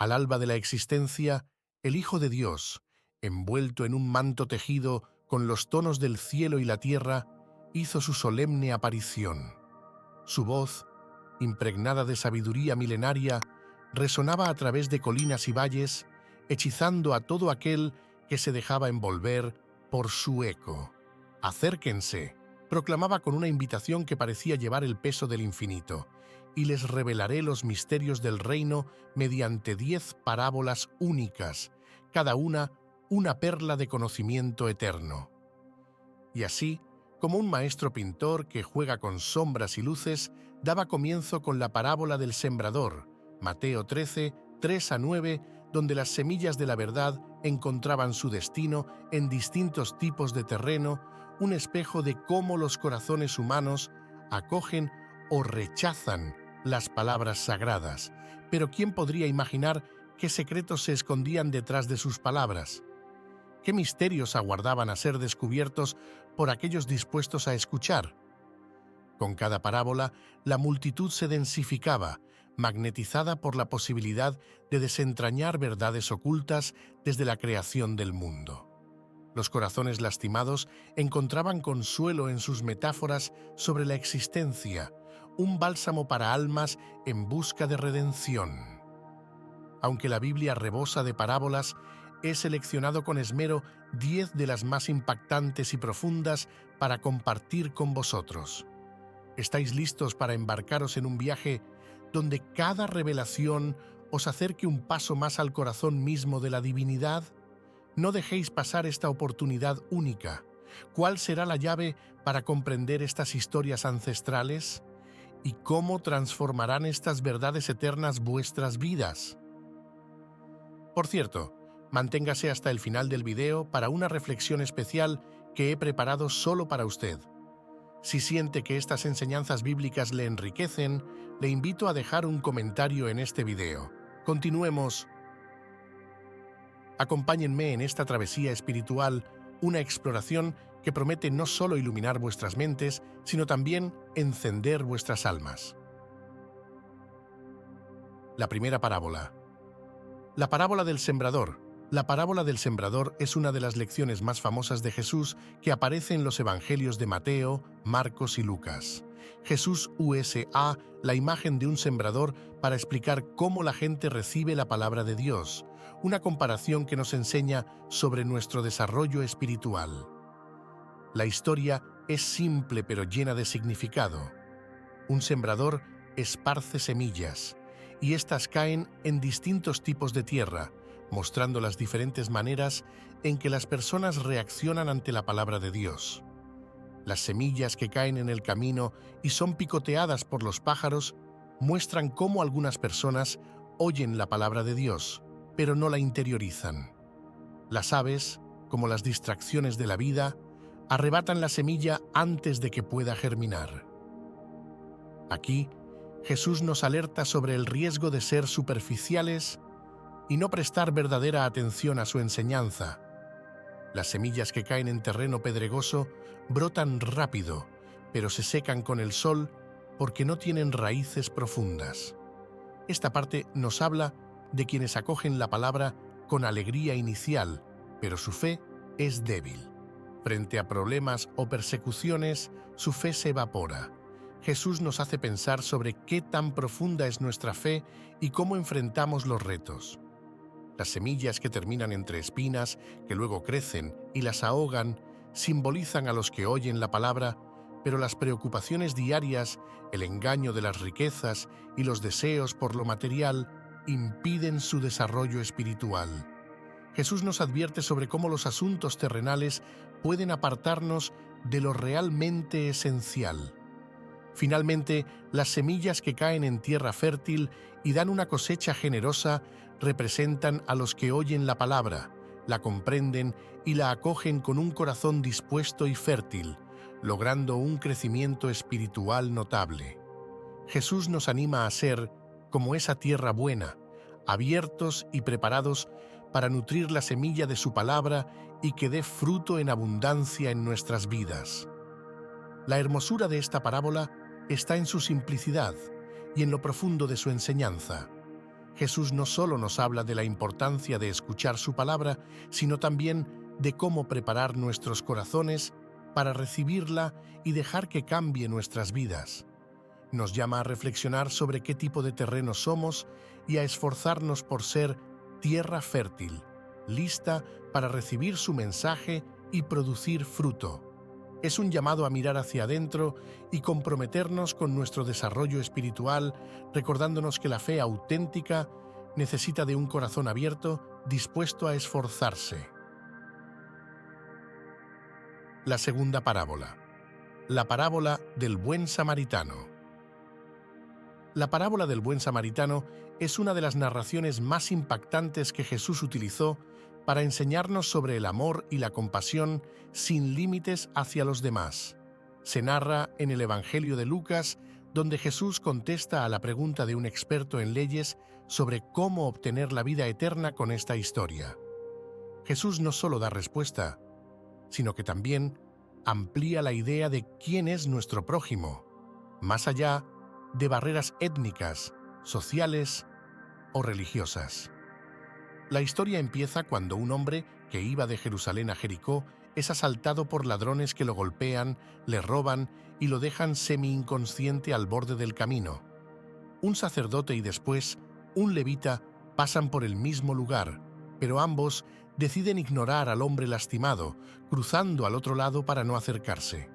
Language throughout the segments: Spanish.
Al alba de la existencia, el Hijo de Dios, envuelto en un manto tejido con los tonos del cielo y la tierra, hizo su solemne aparición. Su voz, impregnada de sabiduría milenaria, resonaba a través de colinas y valles, hechizando a todo aquel que se dejaba envolver por su eco. «Acérquense», proclamaba con una invitación que parecía llevar el peso del infinito, «y les revelaré los misterios del reino mediante 10 parábolas únicas, cada una perla de conocimiento eterno». Y así, como un maestro pintor que juega con sombras y luces, daba comienzo con la parábola del sembrador, Mateo 13, 3-9, donde las semillas de la verdad encontraban su destino en distintos tipos de terreno, un espejo de cómo los corazones humanos acogen o rechazan las palabras sagradas. Pero ¿quién podría imaginar qué secretos se escondían detrás de sus palabras? ¿Qué misterios aguardaban a ser descubiertos por aquellos dispuestos a escuchar? Con cada parábola, la multitud se densificaba, magnetizada por la posibilidad de desentrañar verdades ocultas desde la creación del mundo. Los corazones lastimados encontraban consuelo en sus metáforas sobre la existencia, un bálsamo para almas en busca de redención. Aunque la Biblia rebosa de parábolas, he seleccionado con esmero 10 de las más impactantes y profundas para compartir con vosotros. ¿Estáis listos para embarcaros en un viaje donde cada revelación os acerque un paso más al corazón mismo de la divinidad? No dejéis pasar esta oportunidad única. ¿Cuál será la llave para comprender estas historias ancestrales? ¿Y cómo transformarán estas verdades eternas vuestras vidas? Por cierto, manténgase hasta el final del video para una reflexión especial que he preparado solo para usted. Si siente que estas enseñanzas bíblicas le enriquecen, le invito a dejar un comentario en este video. Continuemos. Acompáñenme en esta travesía espiritual, una exploración que promete no solo iluminar vuestras mentes, sino también encender vuestras almas. La primera parábola. La parábola del sembrador. La parábola del sembrador es una de las lecciones más famosas de Jesús que aparece en los evangelios de Mateo, Marcos y Lucas. Jesús usa la imagen de un sembrador para explicar cómo la gente recibe la palabra de Dios, una comparación que nos enseña sobre nuestro desarrollo espiritual. La historia es simple pero llena de significado. Un sembrador esparce semillas, y éstas caen en distintos tipos de tierra, mostrando las diferentes maneras en que las personas reaccionan ante la palabra de Dios. Las semillas que caen en el camino y son picoteadas por los pájaros muestran cómo algunas personas oyen la palabra de Dios, pero no la interiorizan. Las aves, como las distracciones de la vida, arrebatan la semilla antes de que pueda germinar. Aquí, Jesús nos alerta sobre el riesgo de ser superficiales y no prestar verdadera atención a su enseñanza. Las semillas que caen en terreno pedregoso brotan rápido, pero se secan con el sol porque no tienen raíces profundas. Esta parte nos habla de quienes acogen la palabra con alegría inicial, pero su fe es débil. Frente a problemas o persecuciones, su fe se evapora. Jesús nos hace pensar sobre qué tan profunda es nuestra fe y cómo enfrentamos los retos. Las semillas que terminan entre espinas, que luego crecen y las ahogan, simbolizan a los que oyen la palabra, pero las preocupaciones diarias, el engaño de las riquezas y los deseos por lo material impiden su desarrollo espiritual. Jesús nos advierte sobre cómo los asuntos terrenales pueden apartarnos de lo realmente esencial. Finalmente, las semillas que caen en tierra fértil y dan una cosecha generosa representan a los que oyen la palabra, la comprenden y la acogen con un corazón dispuesto y fértil, logrando un crecimiento espiritual notable. Jesús nos anima a ser como esa tierra buena, abiertos y preparados para nutrir la semilla de su palabra y que dé fruto en abundancia en nuestras vidas. La hermosura de esta parábola está en su simplicidad y en lo profundo de su enseñanza. Jesús no solo nos habla de la importancia de escuchar su palabra, sino también de cómo preparar nuestros corazones para recibirla y dejar que cambie nuestras vidas. Nos llama a reflexionar sobre qué tipo de terreno somos y a esforzarnos por ser tierra fértil, lista para recibir su mensaje y producir fruto. Es un llamado a mirar hacia adentro y comprometernos con nuestro desarrollo espiritual, recordándonos que la fe auténtica necesita de un corazón abierto, dispuesto a esforzarse. La segunda parábola. La parábola del buen samaritano. La parábola del buen samaritano es una de las narraciones más impactantes que Jesús utilizó para enseñarnos sobre el amor y la compasión sin límites hacia los demás. Se narra en el Evangelio de Lucas, donde Jesús contesta a la pregunta de un experto en leyes sobre cómo obtener la vida eterna con esta historia. Jesús no solo da respuesta, sino que también amplía la idea de quién es nuestro prójimo, más allá de barreras étnicas, sociales o religiosas. La historia empieza cuando un hombre que iba de Jerusalén a Jericó es asaltado por ladrones que lo golpean, le roban y lo dejan semi-inconsciente al borde del camino. Un sacerdote y después un levita pasan por el mismo lugar, pero ambos deciden ignorar al hombre lastimado, cruzando al otro lado para no acercarse.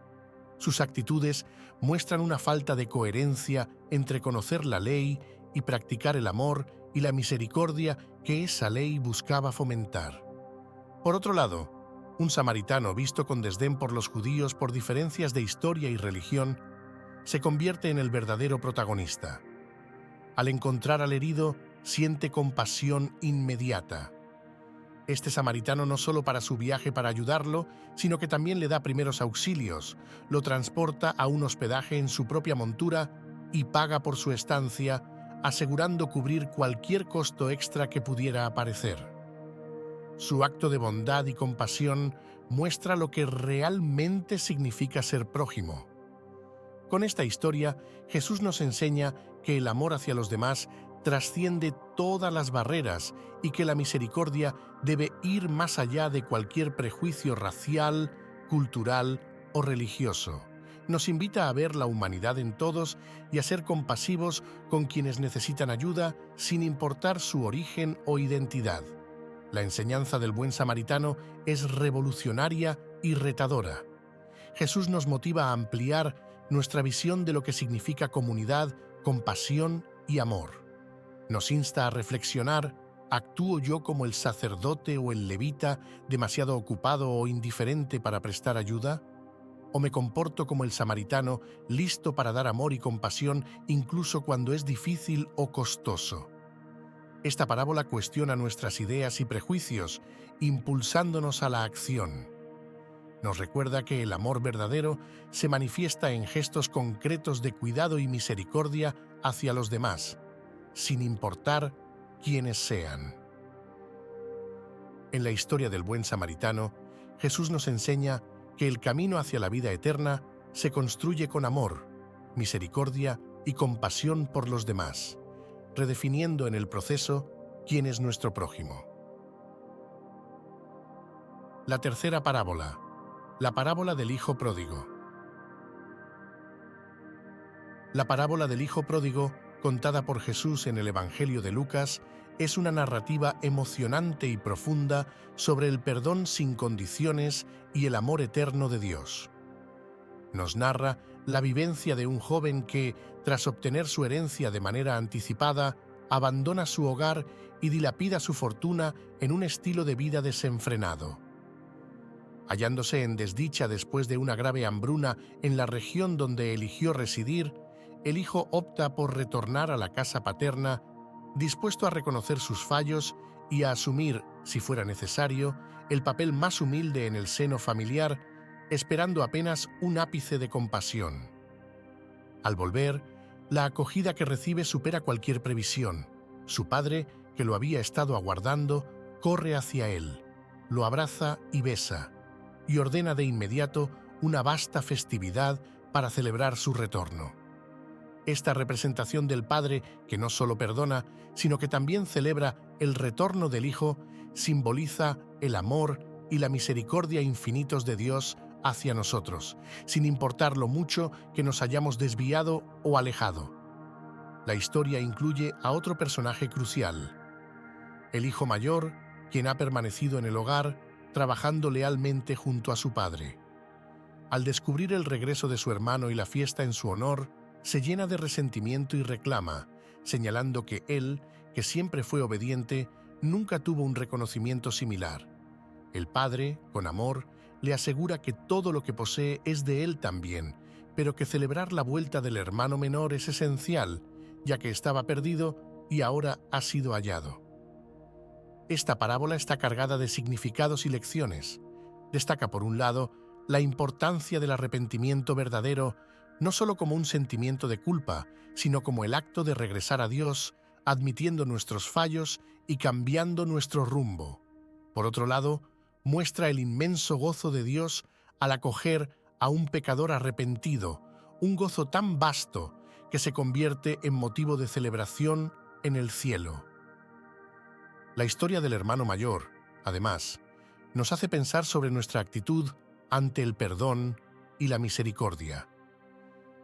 Sus actitudes muestran una falta de coherencia entre conocer la ley y practicar el amor y la misericordia que esa ley buscaba fomentar. Por otro lado, un samaritano visto con desdén por los judíos por diferencias de historia y religión, se convierte en el verdadero protagonista. Al encontrar al herido, siente compasión inmediata. Este samaritano no solo para su viaje para ayudarlo, sino que también le da primeros auxilios, lo transporta a un hospedaje en su propia montura y paga por su estancia, asegurando cubrir cualquier costo extra que pudiera aparecer. Su acto de bondad y compasión muestra lo que realmente significa ser prójimo. Con esta historia, Jesús nos enseña que el amor hacia los demás trasciende todas las barreras y que la misericordia debe ir más allá de cualquier prejuicio racial, cultural o religioso. Nos invita a ver la humanidad en todos y a ser compasivos con quienes necesitan ayuda sin importar su origen o identidad. La enseñanza del buen samaritano es revolucionaria y retadora. Jesús nos motiva a ampliar nuestra visión de lo que significa comunidad, compasión y amor. Nos insta a reflexionar: ¿actúo yo como el sacerdote o el levita, demasiado ocupado o indiferente para prestar ayuda? ¿O me comporto como el samaritano, listo para dar amor y compasión incluso cuando es difícil o costoso? Esta parábola cuestiona nuestras ideas y prejuicios, impulsándonos a la acción. Nos recuerda que el amor verdadero se manifiesta en gestos concretos de cuidado y misericordia hacia los demás, sin importar quiénes sean. En la historia del buen samaritano, Jesús nos enseña que el camino hacia la vida eterna se construye con amor, misericordia y compasión por los demás, redefiniendo en el proceso quién es nuestro prójimo. La tercera parábola, la parábola del hijo pródigo. La parábola del hijo pródigo, contada por Jesús en el Evangelio de Lucas, es una narrativa emocionante y profunda sobre el perdón sin condiciones y el amor eterno de Dios. Nos narra la vivencia de un joven que, tras obtener su herencia de manera anticipada, abandona su hogar y dilapida su fortuna en un estilo de vida desenfrenado. Hallándose en desdicha después de una grave hambruna en la región donde eligió residir, el hijo opta por retornar a la casa paterna, dispuesto a reconocer sus fallos y a asumir, si fuera necesario, el papel más humilde en el seno familiar, esperando apenas un ápice de compasión. Al volver, la acogida que recibe supera cualquier previsión. Su padre, que lo había estado aguardando, corre hacia él, lo abraza y besa, y ordena de inmediato una vasta festividad para celebrar su retorno. Esta representación del Padre, que no solo perdona, sino que también celebra el retorno del Hijo, simboliza el amor y la misericordia infinitos de Dios hacia nosotros, sin importar lo mucho que nos hayamos desviado o alejado. La historia incluye a otro personaje crucial, el hijo mayor, quien ha permanecido en el hogar, trabajando lealmente junto a su padre. Al descubrir el regreso de su hermano y la fiesta en su honor, se llena de resentimiento y reclama, señalando que él, que siempre fue obediente, nunca tuvo un reconocimiento similar. El padre, con amor, le asegura que todo lo que posee es de él también, pero que celebrar la vuelta del hermano menor es esencial, ya que estaba perdido y ahora ha sido hallado. Esta parábola está cargada de significados y lecciones. Destaca, por un lado, la importancia del arrepentimiento verdadero, no solo como un sentimiento de culpa, sino como el acto de regresar a Dios, admitiendo nuestros fallos y cambiando nuestro rumbo. Por otro lado, muestra el inmenso gozo de Dios al acoger a un pecador arrepentido, un gozo tan vasto que se convierte en motivo de celebración en el cielo. La historia del hermano mayor, además, nos hace pensar sobre nuestra actitud ante el perdón y la misericordia.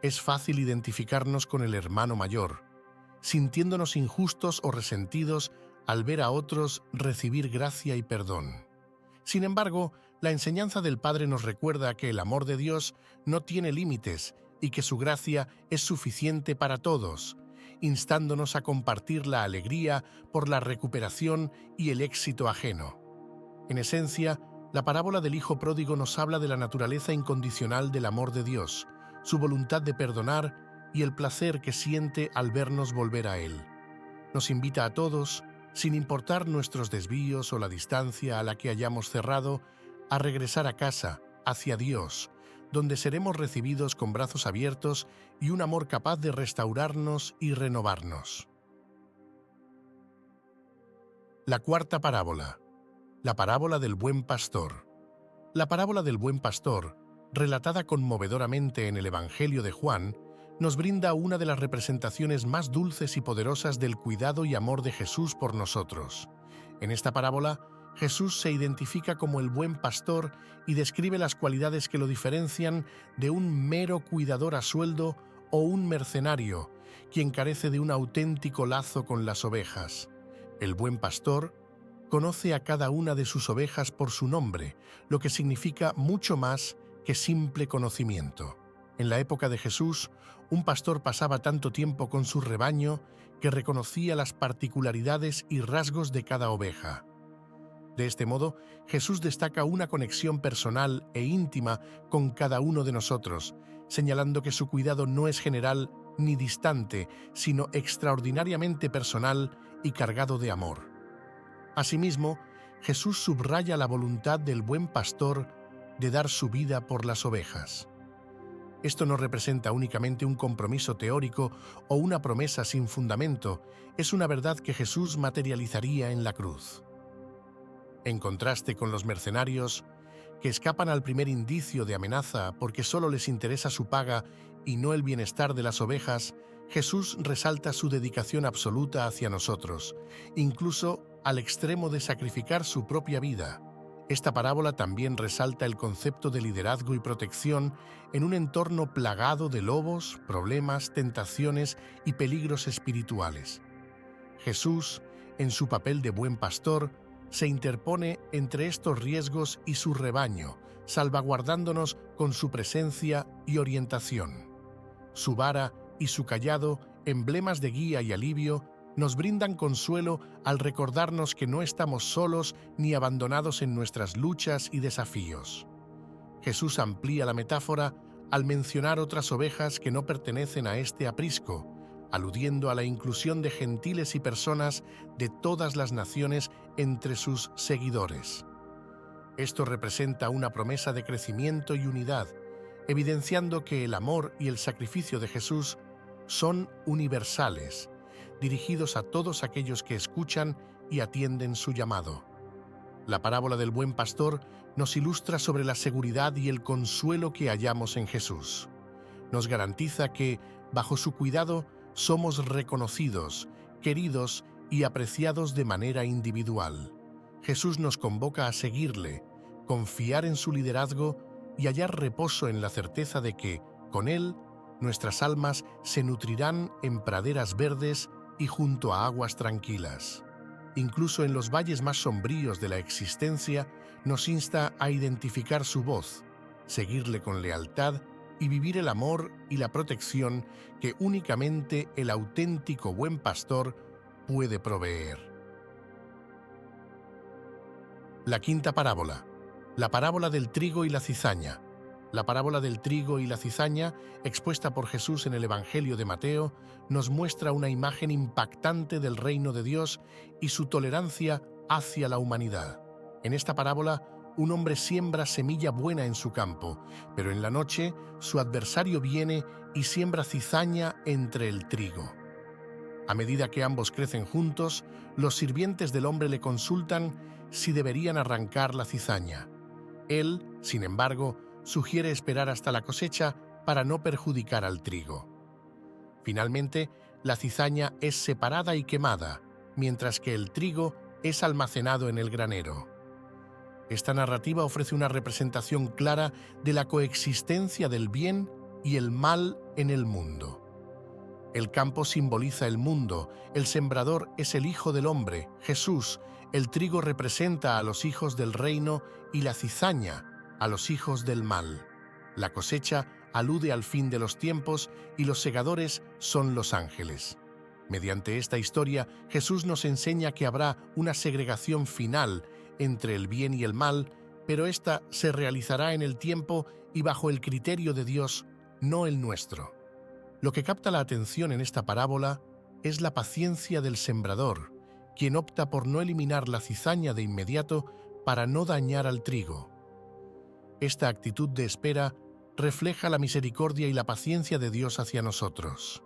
Es fácil identificarnos con el hermano mayor, sintiéndonos injustos o resentidos al ver a otros recibir gracia y perdón. Sin embargo, la enseñanza del Padre nos recuerda que el amor de Dios no tiene límites y que su gracia es suficiente para todos, instándonos a compartir la alegría por la recuperación y el éxito ajeno. En esencia, la parábola del Hijo Pródigo nos habla de la naturaleza incondicional del amor de Dios, su voluntad de perdonar y el placer que siente al vernos volver a Él. Nos invita a todos, sin importar nuestros desvíos o la distancia a la que hayamos cerrado, a regresar a casa, hacia Dios, donde seremos recibidos con brazos abiertos y un amor capaz de restaurarnos y renovarnos. La cuarta parábola, la parábola del buen pastor. La parábola del buen pastor, relatada conmovedoramente en el Evangelio de Juan, nos brinda una de las representaciones más dulces y poderosas del cuidado y amor de Jesús por nosotros. En esta parábola, Jesús se identifica como el buen pastor y describe las cualidades que lo diferencian de un mero cuidador a sueldo o un mercenario, quien carece de un auténtico lazo con las ovejas. El buen pastor conoce a cada una de sus ovejas por su nombre, lo que significa mucho más que simple conocimiento. En la época de Jesús, un pastor pasaba tanto tiempo con su rebaño que reconocía las particularidades y rasgos de cada oveja. De este modo, Jesús destaca una conexión personal e íntima con cada uno de nosotros, señalando que su cuidado no es general ni distante, sino extraordinariamente personal y cargado de amor. Asimismo, Jesús subraya la voluntad del buen pastor de dar su vida por las ovejas. Esto no representa únicamente un compromiso teórico o una promesa sin fundamento, es una verdad que Jesús materializaría en la cruz. En contraste con los mercenarios, que escapan al primer indicio de amenaza porque solo les interesa su paga y no el bienestar de las ovejas, Jesús resalta su dedicación absoluta hacia nosotros, incluso al extremo de sacrificar su propia vida. Esta parábola también resalta el concepto de liderazgo y protección en un entorno plagado de lobos, problemas, tentaciones y peligros espirituales. Jesús, en su papel de buen pastor, se interpone entre estos riesgos y su rebaño, salvaguardándonos con su presencia y orientación. Su vara y su cayado, emblemas de guía y alivio, nos brindan consuelo al recordarnos que no estamos solos ni abandonados en nuestras luchas y desafíos. Jesús amplía la metáfora al mencionar otras ovejas que no pertenecen a este aprisco, aludiendo a la inclusión de gentiles y personas de todas las naciones entre sus seguidores. Esto representa una promesa de crecimiento y unidad, evidenciando que el amor y el sacrificio de Jesús son universales, dirigidos a todos aquellos que escuchan y atienden su llamado. La parábola del buen pastor nos ilustra sobre la seguridad y el consuelo que hallamos en Jesús. nos garantiza que, bajo su cuidado, somos reconocidos, queridos y apreciados de manera individual. Jesús nos convoca a seguirle, confiar en su liderazgo y hallar reposo en la certeza de que, con él, nuestras almas se nutrirán en praderas verdes y junto a aguas tranquilas. Incluso en los valles más sombríos de la existencia, nos insta a identificar su voz, seguirle con lealtad y vivir el amor y la protección que únicamente el auténtico buen pastor puede proveer. La quinta parábola, la parábola del trigo y la cizaña. La parábola del trigo y la cizaña, expuesta por Jesús en el Evangelio de Mateo, nos muestra una imagen impactante del reino de Dios y su tolerancia hacia la humanidad. En esta parábola, un hombre siembra semilla buena en su campo, pero en la noche su adversario viene y siembra cizaña entre el trigo. A medida que ambos crecen juntos, los sirvientes del hombre le consultan si deberían arrancar la cizaña. Él, sin embargo, sugiere esperar hasta la cosecha para no perjudicar al trigo. Finalmente, la cizaña es separada y quemada, mientras que el trigo es almacenado en el granero. Esta narrativa ofrece una representación clara de la coexistencia del bien y el mal en el mundo. El campo simboliza el mundo, el sembrador es el Hijo del Hombre, Jesús, el trigo representa a los hijos del reino y la cizaña a los hijos del mal. La cosecha alude al fin de los tiempos y los segadores son los ángeles. Mediante esta historia, Jesús nos enseña que habrá una segregación final entre el bien y el mal, pero esta se realizará en el tiempo y bajo el criterio de Dios, no el nuestro. Lo que capta la atención en esta parábola es la paciencia del sembrador, quien opta por no eliminar la cizaña de inmediato para no dañar al trigo. Esta actitud de espera refleja la misericordia y la paciencia de Dios hacia nosotros.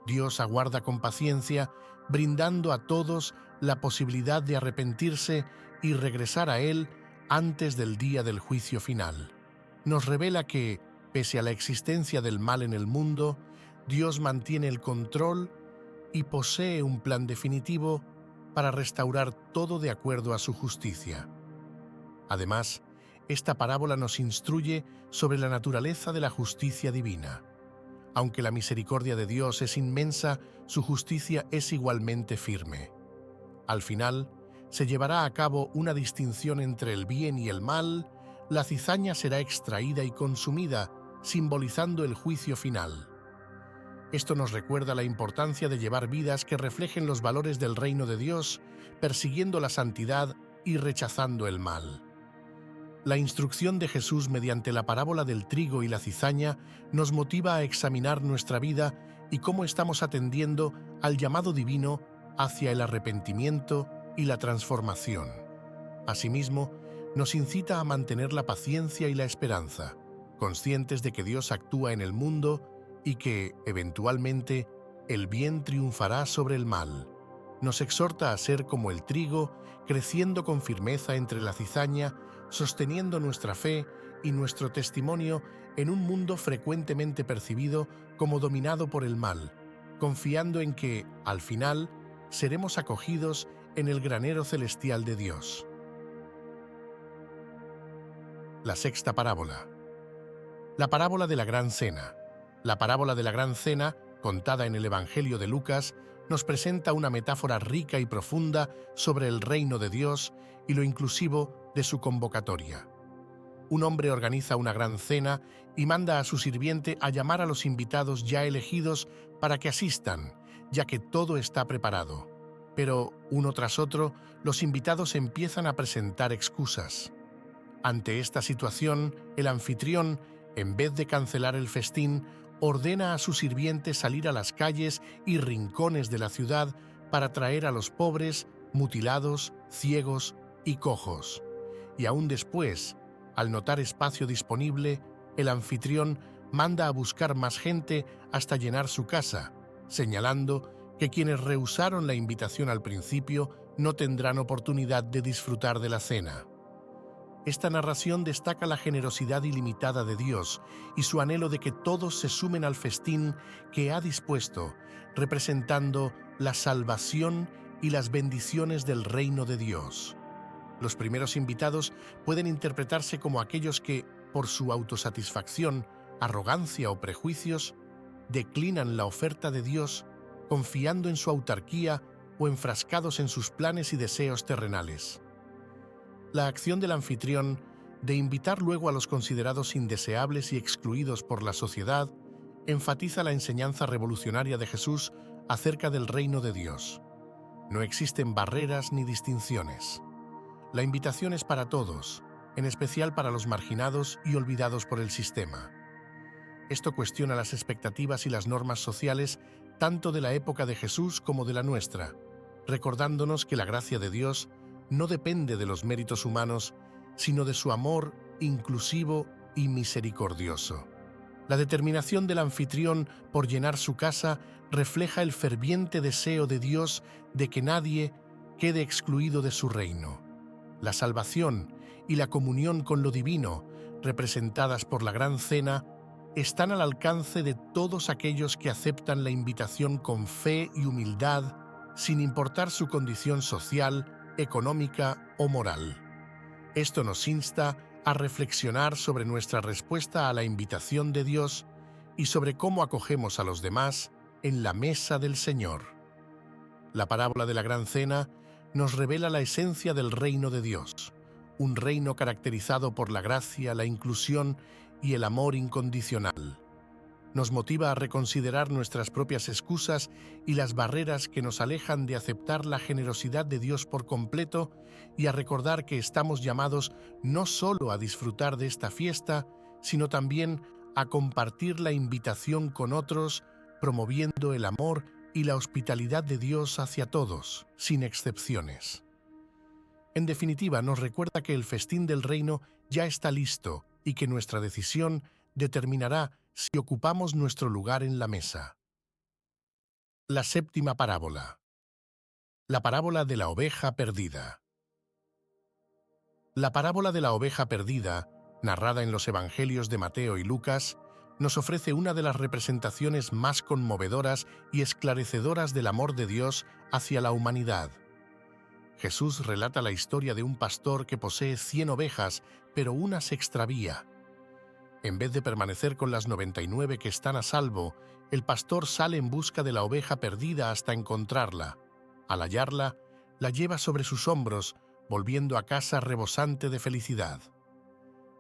Dios aguarda con paciencia, brindando a todos la posibilidad de arrepentirse y regresar a Él antes del día del juicio final. Nos revela que, pese a la existencia del mal en el mundo, Dios mantiene el control y posee un plan definitivo para restaurar todo de acuerdo a su justicia. Además, esta parábola nos instruye sobre la naturaleza de la justicia divina. Aunque la misericordia de Dios es inmensa, su justicia es igualmente firme. Al final, se llevará a cabo una distinción entre el bien y el mal, la cizaña será extraída y consumida, simbolizando el juicio final. Esto nos recuerda la importancia de llevar vidas que reflejen los valores del reino de Dios, persiguiendo la santidad y rechazando el mal. La instrucción de Jesús mediante la parábola del trigo y la cizaña nos motiva a examinar nuestra vida y cómo estamos atendiendo al llamado divino hacia el arrepentimiento y la transformación. Asimismo, nos incita a mantener la paciencia y la esperanza, conscientes de que Dios actúa en el mundo y que, eventualmente, el bien triunfará sobre el mal. Nos exhorta a ser como el trigo, creciendo con firmeza entre la cizaña, sosteniendo nuestra fe y nuestro testimonio en un mundo frecuentemente percibido como dominado por el mal, confiando en que, al final, seremos acogidos en el granero celestial de Dios. La sexta parábola. La parábola de la Gran Cena. La parábola de la Gran Cena, contada en el Evangelio de Lucas, nos presenta una metáfora rica y profunda sobre el reino de Dios y lo inclusivo de su convocatoria. Un hombre organiza una gran cena y manda a su sirviente a llamar a los invitados ya elegidos para que asistan, ya que todo está preparado. Pero, uno tras otro, los invitados empiezan a presentar excusas. Ante esta situación, el anfitrión, en vez de cancelar el festín, ordena a su sirviente salir a las calles y rincones de la ciudad para traer a los pobres, mutilados, ciegos y cojos. Y aún después, al notar espacio disponible, el anfitrión manda a buscar más gente hasta llenar su casa, señalando que quienes rehusaron la invitación al principio no tendrán oportunidad de disfrutar de la cena. Esta narración destaca la generosidad ilimitada de Dios y su anhelo de que todos se sumen al festín que ha dispuesto, representando la salvación y las bendiciones del reino de Dios. Los primeros invitados pueden interpretarse como aquellos que, por su autosatisfacción, arrogancia o prejuicios, declinan la oferta de Dios, confiando en su autarquía o enfrascados en sus planes y deseos terrenales. La acción del anfitrión de invitar luego a los considerados indeseables y excluidos por la sociedad enfatiza la enseñanza revolucionaria de Jesús acerca del reino de Dios. No existen barreras ni distinciones. La invitación es para todos, en especial para los marginados y olvidados por el sistema. Esto cuestiona las expectativas y las normas sociales tanto de la época de Jesús como de la nuestra, recordándonos que la gracia de Dios no depende de los méritos humanos, sino de su amor inclusivo y misericordioso. La determinación del anfitrión por llenar su casa refleja el ferviente deseo de Dios de que nadie quede excluido de su reino. La salvación y la comunión con lo divino, representadas por la Gran Cena, están al alcance de todos aquellos que aceptan la invitación con fe y humildad, sin importar su condición social, económica o moral. Esto nos insta a reflexionar sobre nuestra respuesta a la invitación de Dios y sobre cómo acogemos a los demás en la mesa del Señor. La parábola de la Gran Cena nos revela la esencia del reino de Dios, un reino caracterizado por la gracia, la inclusión y el amor incondicional. Nos motiva a reconsiderar nuestras propias excusas y las barreras que nos alejan de aceptar la generosidad de Dios por completo y a recordar que estamos llamados no solo a disfrutar de esta fiesta, sino también a compartir la invitación con otros, promoviendo el amor y la hospitalidad de Dios hacia todos, sin excepciones. En definitiva, nos recuerda que el festín del reino ya está listo y que nuestra decisión determinará si ocupamos nuestro lugar en la mesa. La séptima parábola. La parábola de la oveja perdida. La parábola de la oveja perdida, narrada en los Evangelios de Mateo y Lucas, nos ofrece una de las representaciones más conmovedoras y esclarecedoras del amor de Dios hacia la humanidad. Jesús relata la historia de un pastor que posee 100 ovejas, pero una se extravía. En vez de permanecer con las 99 que están a salvo, el pastor sale en busca de la oveja perdida hasta encontrarla. Al hallarla, la lleva sobre sus hombros, volviendo a casa rebosante de felicidad.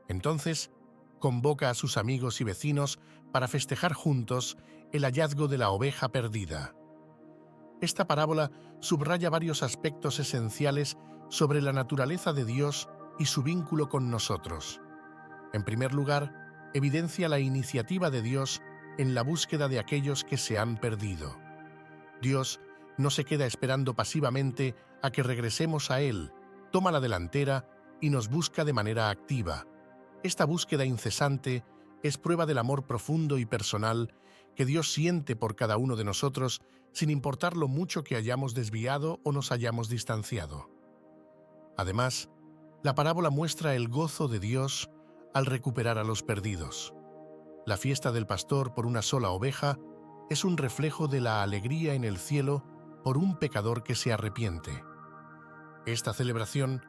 Entonces, convoca a sus amigos y vecinos para festejar juntos el hallazgo de la oveja perdida. Esta parábola subraya varios aspectos esenciales sobre la naturaleza de Dios y su vínculo con nosotros. En primer lugar, evidencia la iniciativa de Dios en la búsqueda de aquellos que se han perdido. Dios no se queda esperando pasivamente a que regresemos a Él, toma la delantera y nos busca de manera activa. Esta búsqueda incesante es prueba del amor profundo y personal que Dios siente por cada uno de nosotros, sin importar lo mucho que hayamos desviado o nos hayamos distanciado. Además, la parábola muestra el gozo de Dios al recuperar a los perdidos. La fiesta del pastor por una sola oveja es un reflejo de la alegría en el cielo por un pecador que se arrepiente. Esta celebración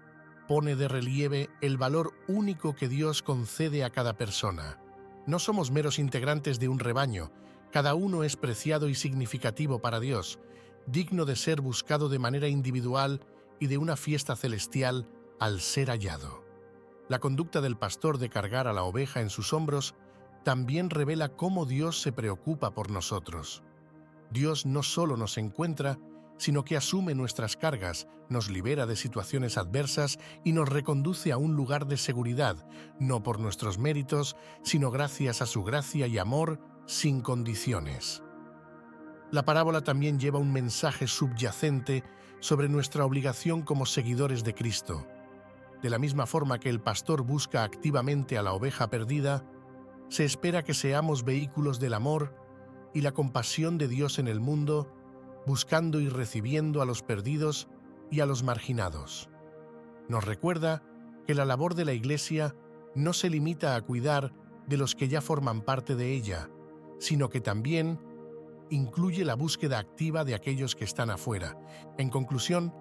pone de relieve el valor único que Dios concede a cada persona. No somos meros integrantes de un rebaño, cada uno es preciado y significativo para Dios, digno de ser buscado de manera individual y de una fiesta celestial al ser hallado. La conducta del pastor de cargar a la oveja en sus hombros también revela cómo Dios se preocupa por nosotros. Dios no solo nos encuentra, sino que asume nuestras cargas, nos libera de situaciones adversas y nos reconduce a un lugar de seguridad, no por nuestros méritos, sino gracias a su gracia y amor sin condiciones. La parábola también lleva un mensaje subyacente sobre nuestra obligación como seguidores de Cristo. De la misma forma que el pastor busca activamente a la oveja perdida, se espera que seamos vehículos del amor y la compasión de Dios en el mundo, buscando y recibiendo a los perdidos y a los marginados. Nos recuerda que la labor de la Iglesia no se limita a cuidar de los que ya forman parte de ella, sino que también incluye la búsqueda activa de aquellos que están afuera. En conclusión,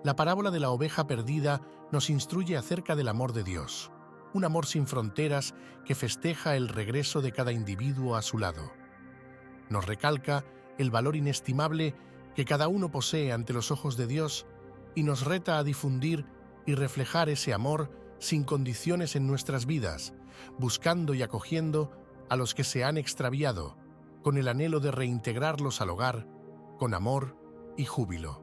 la parábola de la oveja perdida nos instruye acerca del amor de Dios, un amor sin fronteras que festeja el regreso de cada individuo a su lado. Nos recalca el valor inestimable que cada uno posee ante los ojos de Dios y nos reta a difundir y reflejar ese amor sin condiciones en nuestras vidas, buscando y acogiendo a los que se han extraviado, con el anhelo de reintegrarlos al hogar, con amor y júbilo.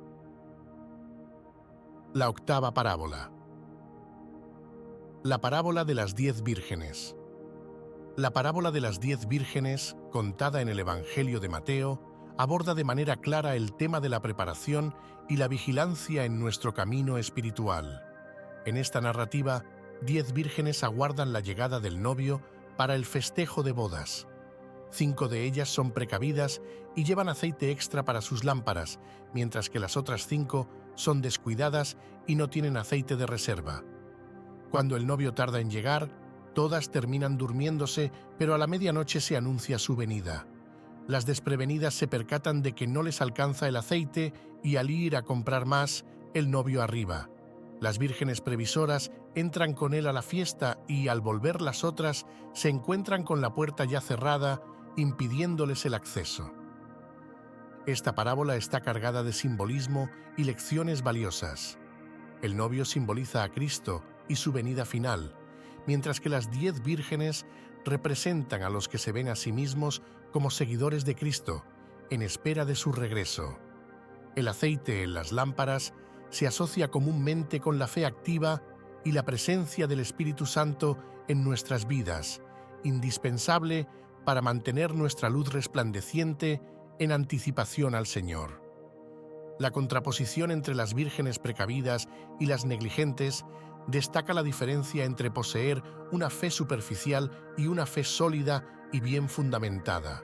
La octava parábola. La parábola de las 10 vírgenes. La parábola de las 10 vírgenes, contada en el Evangelio de Mateo, aborda de manera clara el tema de la preparación y la vigilancia en nuestro camino espiritual. En esta narrativa, 10 vírgenes aguardan la llegada del novio para el festejo de bodas. 5 de ellas son precavidas y llevan aceite extra para sus lámparas, mientras que las otras 5 son descuidadas y no tienen aceite de reserva. Cuando el novio tarda en llegar, todas terminan durmiéndose, pero a la medianoche se anuncia su venida. Las desprevenidas se percatan de que no les alcanza el aceite y al ir a comprar más, el novio arriba. Las vírgenes previsoras entran con él a la fiesta y, al volver las otras, se encuentran con la puerta ya cerrada, impidiéndoles el acceso. Esta parábola está cargada de simbolismo y lecciones valiosas. El novio simboliza a Cristo y su venida final, mientras que las 10 vírgenes representan a los que se ven a sí mismos como seguidores de Cristo, en espera de su regreso. El aceite en las lámparas se asocia comúnmente con la fe activa y la presencia del Espíritu Santo en nuestras vidas, indispensable para mantener nuestra luz resplandeciente en anticipación al Señor. La contraposición entre las vírgenes precavidas y las negligentes destaca la diferencia entre poseer una fe superficial y una fe sólida y bien fundamentada.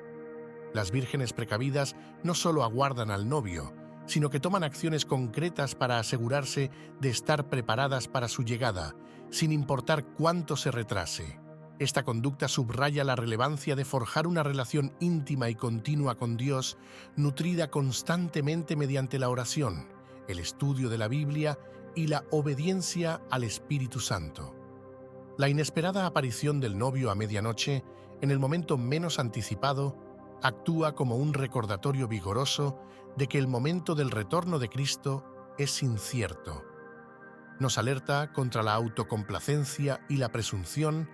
Las vírgenes precavidas no solo aguardan al novio, sino que toman acciones concretas para asegurarse de estar preparadas para su llegada, sin importar cuánto se retrase. Esta conducta subraya la relevancia de forjar una relación íntima y continua con Dios, nutrida constantemente mediante la oración, el estudio de la Biblia y la obediencia al Espíritu Santo. La inesperada aparición del novio a medianoche, en el momento menos anticipado, actúa como un recordatorio vigoroso de que el momento del retorno de Cristo es incierto. Nos alerta contra la autocomplacencia y la presunción,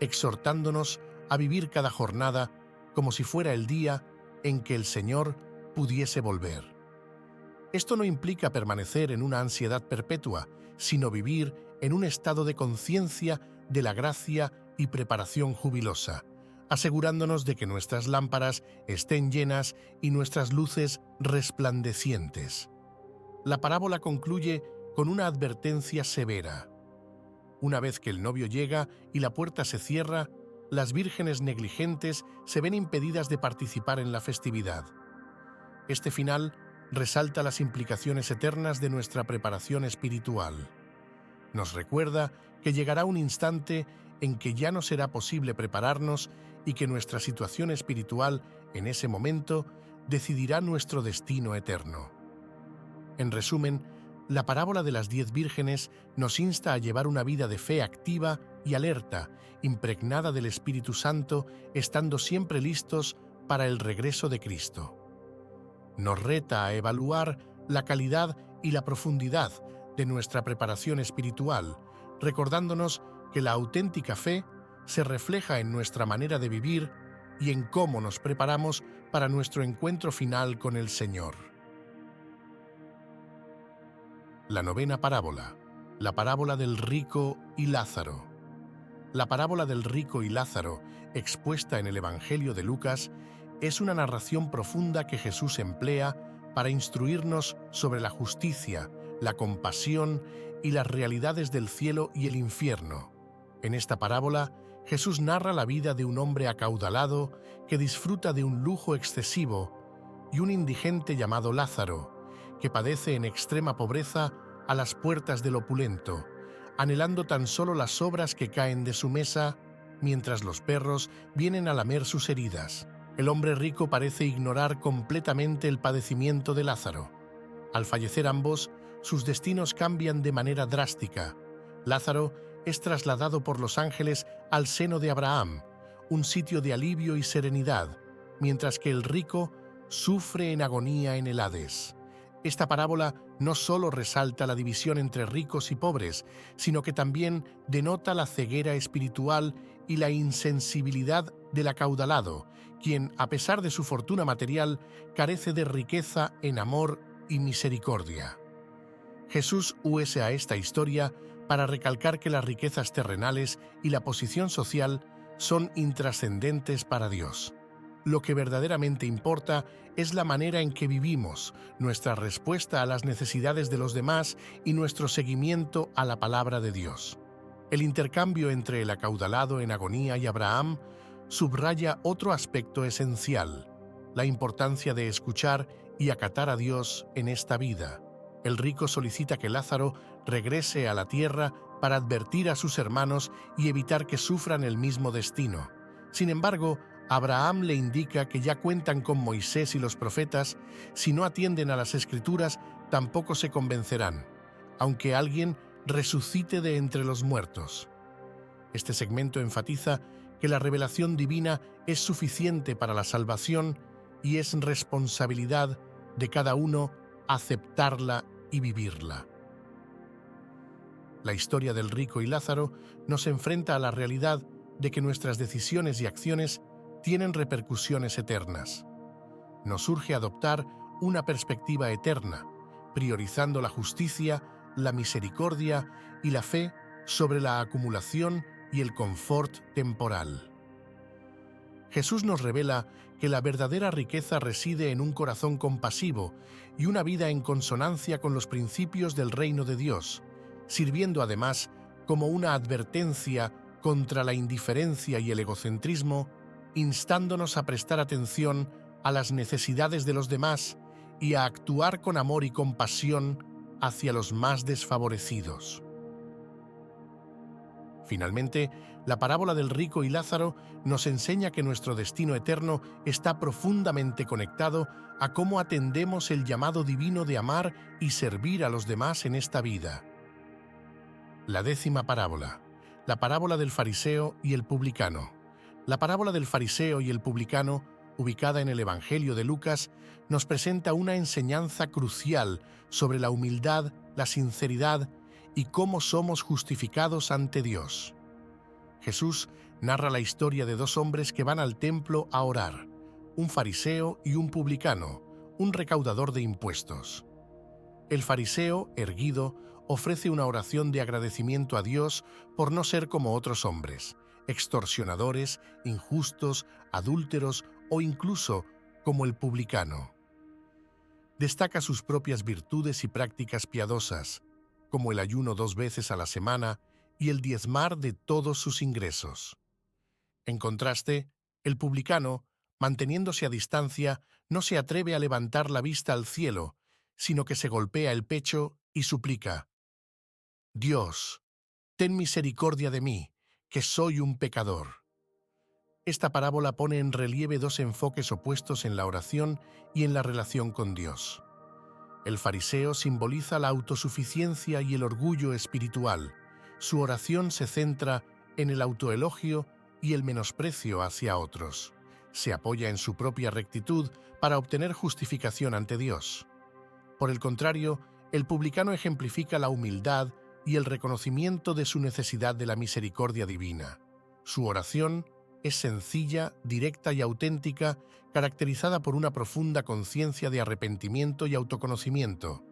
exhortándonos a vivir cada jornada como si fuera el día en que el Señor pudiese volver. Esto no implica permanecer en una ansiedad perpetua, sino vivir en un estado de conciencia de la gracia y preparación jubilosa, asegurándonos de que nuestras lámparas estén llenas y nuestras luces resplandecientes. La parábola concluye con una advertencia severa. Una vez que el novio llega y la puerta se cierra, las vírgenes negligentes se ven impedidas de participar en la festividad. Este final resalta las implicaciones eternas de nuestra preparación espiritual. Nos recuerda que llegará un instante en que ya no será posible prepararnos y que nuestra situación espiritual en ese momento decidirá nuestro destino eterno. En resumen, la parábola de las 10 vírgenes nos insta a llevar una vida de fe activa y alerta, impregnada del Espíritu Santo, estando siempre listos para el regreso de Cristo. Nos reta a evaluar la calidad y la profundidad de nuestra preparación espiritual, recordándonos que la auténtica fe se refleja en nuestra manera de vivir y en cómo nos preparamos para nuestro encuentro final con el Señor. La novena parábola, la parábola del rico y Lázaro. La parábola del rico y Lázaro, expuesta en el Evangelio de Lucas, es una narración profunda que Jesús emplea para instruirnos sobre la justicia, la compasión y las realidades del cielo y el infierno. En esta parábola, Jesús narra la vida de un hombre acaudalado que disfruta de un lujo excesivo y un indigente llamado Lázaro, que padece en extrema pobreza a las puertas del opulento, anhelando tan solo las sobras que caen de su mesa, mientras los perros vienen a lamer sus heridas. El hombre rico parece ignorar completamente el padecimiento de Lázaro. Al fallecer ambos, sus destinos cambian de manera drástica. Lázaro es trasladado por los ángeles al seno de Abraham, un sitio de alivio y serenidad, mientras que el rico sufre en agonía en el Hades. Esta parábola no solo resalta la división entre ricos y pobres, sino que también denota la ceguera espiritual y la insensibilidad del acaudalado, quien, a pesar de su fortuna material, carece de riqueza en amor y misericordia. Jesús usa a esta historia para recalcar que las riquezas terrenales y la posición social son intrascendentes para Dios. Lo que verdaderamente importa es la manera en que vivimos, nuestra respuesta a las necesidades de los demás y nuestro seguimiento a la palabra de Dios. El intercambio entre el acaudalado en agonía y Abraham subraya otro aspecto esencial: la importancia de escuchar y acatar a Dios en esta vida. El rico solicita que Lázaro regrese a la tierra para advertir a sus hermanos y evitar que sufran el mismo destino. Sin embargo, Abraham le indica que ya cuentan con Moisés y los profetas. Si no atienden a las Escrituras, tampoco se convencerán, aunque alguien resucite de entre los muertos. Este segmento enfatiza que la revelación divina es suficiente para la salvación y es responsabilidad de cada uno aceptarla y vivirla. La historia del rico y Lázaro nos enfrenta a la realidad de que nuestras decisiones y acciones tienen repercusiones eternas. Nos urge adoptar una perspectiva eterna, priorizando la justicia, la misericordia y la fe sobre la acumulación y el confort temporal. Jesús nos revela que la verdadera riqueza reside en un corazón compasivo y una vida en consonancia con los principios del reino de Dios, sirviendo además como una advertencia contra la indiferencia y el egocentrismo, instándonos a prestar atención a las necesidades de los demás y a actuar con amor y compasión hacia los más desfavorecidos. Finalmente, la parábola del rico y Lázaro nos enseña que nuestro destino eterno está profundamente conectado a cómo atendemos el llamado divino de amar y servir a los demás en esta vida. La 10ª parábola, la parábola del fariseo y el publicano. La parábola del fariseo y el publicano, ubicada en el Evangelio de Lucas, nos presenta una enseñanza crucial sobre la humildad, la sinceridad y cómo somos justificados ante Dios. Jesús narra la historia de dos hombres que van al templo a orar, un fariseo y un publicano, un recaudador de impuestos. El fariseo, erguido, ofrece una oración de agradecimiento a Dios por no ser como otros hombres, extorsionadores, injustos, adúlteros o incluso como el publicano. Destaca sus propias virtudes y prácticas piadosas, como el ayuno 2 veces a la semana y el diezmar de todos sus ingresos. En contraste, el publicano, manteniéndose a distancia, no se atreve a levantar la vista al cielo, sino que se golpea el pecho y suplica: «Dios, ten misericordia de mí, que soy un pecador». Esta parábola pone en relieve dos enfoques opuestos en la oración y en la relación con Dios. El fariseo simboliza la autosuficiencia y el orgullo espiritual. Su oración se centra en el autoelogio y el menosprecio hacia otros. Se apoya en su propia rectitud para obtener justificación ante Dios. Por el contrario, el publicano ejemplifica la humildad y el reconocimiento de su necesidad de la misericordia divina. Su oración es sencilla, directa y auténtica, caracterizada por una profunda conciencia de arrepentimiento y autoconocimiento.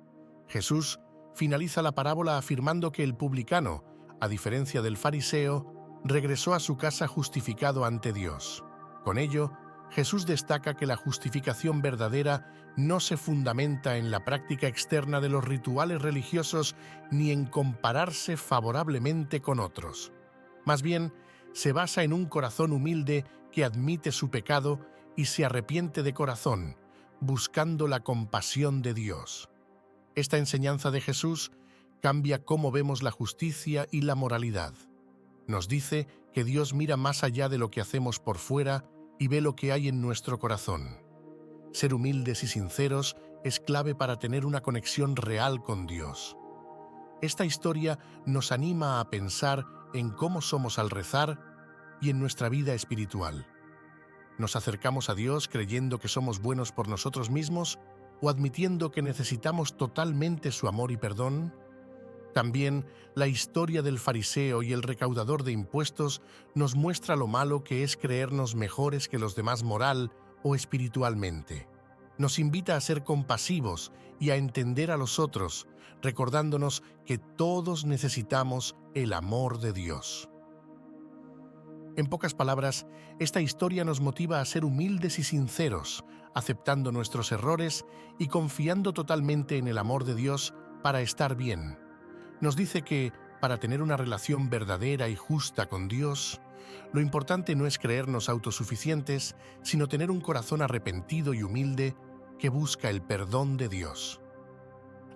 Jesús finaliza la parábola afirmando que el publicano, a diferencia del fariseo, regresó a su casa justificado ante Dios. Con ello, Jesús destaca que la justificación verdadera no se fundamenta en la práctica externa de los rituales religiosos ni en compararse favorablemente con otros. Más bien, se basa en un corazón humilde que admite su pecado y se arrepiente de corazón, buscando la compasión de Dios. Esta enseñanza de Jesús Cambia cómo vemos la justicia y la moralidad. Nos dice que Dios mira más allá de lo que hacemos por fuera y ve lo que hay en nuestro corazón. Ser humildes y sinceros es clave para tener una conexión real con Dios. Esta historia nos anima a pensar en cómo somos al rezar y en nuestra vida espiritual. ¿Nos acercamos a Dios creyendo que somos buenos por nosotros mismos o admitiendo que necesitamos totalmente su amor y perdón? También la historia del fariseo y el recaudador de impuestos nos muestra lo malo que es creernos mejores que los demás moral o espiritualmente. Nos invita a ser compasivos y a entender a los otros, recordándonos que todos necesitamos el amor de Dios. En pocas palabras, esta historia nos motiva a ser humildes y sinceros, aceptando nuestros errores y confiando totalmente en el amor de Dios para estar bien. Nos dice que, para tener una relación verdadera y justa con Dios, lo importante no es creernos autosuficientes, sino tener un corazón arrepentido y humilde que busca el perdón de Dios.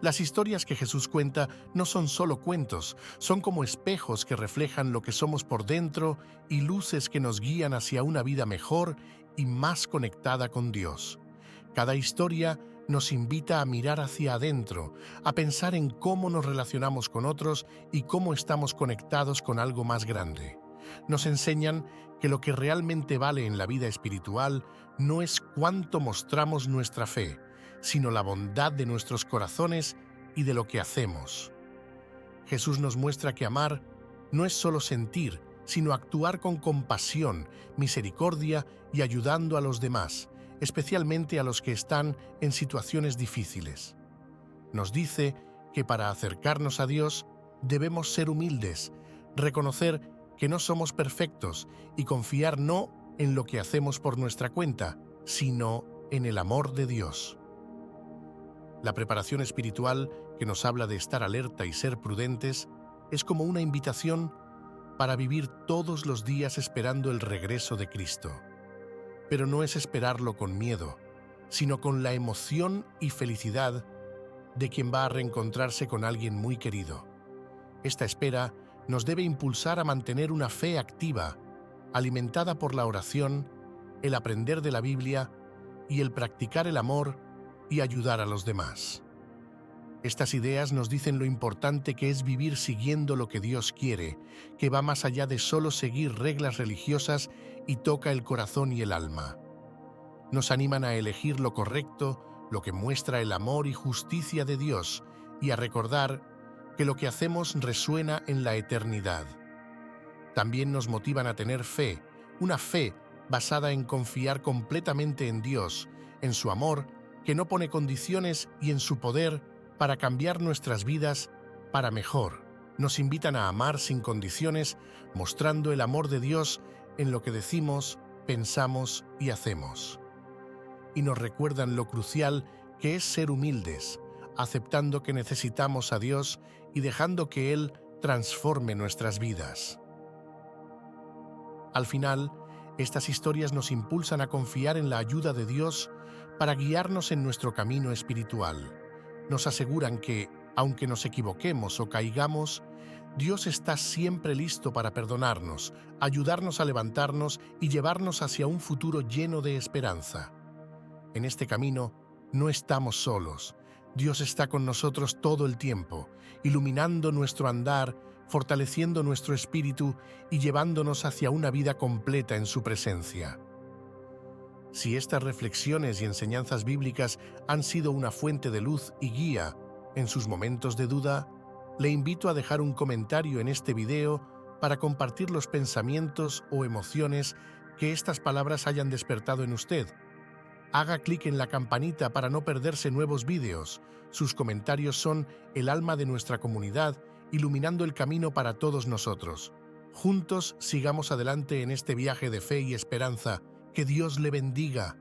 Las historias que Jesús cuenta no son solo cuentos, son como espejos que reflejan lo que somos por dentro y luces que nos guían hacia una vida mejor y más conectada con Dios. Cada historia nos invita a mirar hacia adentro, a pensar en cómo nos relacionamos con otros y cómo estamos conectados con algo más grande. Nos enseñan que lo que realmente vale en la vida espiritual no es cuánto mostramos nuestra fe, sino la bondad de nuestros corazones y de lo que hacemos. Jesús nos muestra que amar no es solo sentir, sino actuar con compasión, misericordia y ayudando a los demás, especialmente a los que están en situaciones difíciles. Nos dice que para acercarnos a Dios debemos ser humildes, reconocer que no somos perfectos y confiar no en lo que hacemos por nuestra cuenta, sino en el amor de Dios. La preparación espiritual, que nos habla de estar alerta y ser prudentes, es como una invitación para vivir todos los días esperando el regreso de Cristo. Pero no es esperarlo con miedo, sino con la emoción y felicidad de quien va a reencontrarse con alguien muy querido. Esta espera nos debe impulsar a mantener una fe activa, alimentada por la oración, el aprender de la Biblia y el practicar el amor y ayudar a los demás. Estas ideas nos dicen lo importante que es vivir siguiendo lo que Dios quiere, que va más allá de solo seguir reglas religiosas y toca el corazón y el alma. Nos animan a elegir lo correcto, lo que muestra el amor y justicia de Dios, y a recordar que lo que hacemos resuena en la eternidad. También nos motivan a tener fe, una fe basada en confiar completamente en Dios, en su amor, que no pone condiciones, y en su poder para cambiar nuestras vidas para mejor. Nos invitan a amar sin condiciones, mostrando el amor de Dios en lo que decimos, pensamos y hacemos. Y nos recuerdan lo crucial que es ser humildes, aceptando que necesitamos a Dios y dejando que Él transforme nuestras vidas. Al final, estas historias nos impulsan a confiar en la ayuda de Dios para guiarnos en nuestro camino espiritual. Nos aseguran que, aunque nos equivoquemos o caigamos, Dios está siempre listo para perdonarnos, ayudarnos a levantarnos y llevarnos hacia un futuro lleno de esperanza. En este camino no estamos solos. Dios está con nosotros todo el tiempo, iluminando nuestro andar, fortaleciendo nuestro espíritu y llevándonos hacia una vida completa en su presencia. Si estas reflexiones y enseñanzas bíblicas han sido una fuente de luz y guía en sus momentos de duda, le invito a dejar un comentario en este video para compartir los pensamientos o emociones que estas palabras hayan despertado en usted. Haga clic en la campanita para no perderse nuevos vídeos. Sus comentarios son el alma de nuestra comunidad, iluminando el camino para todos nosotros. Juntos sigamos adelante en este viaje de fe y esperanza. Que Dios le bendiga.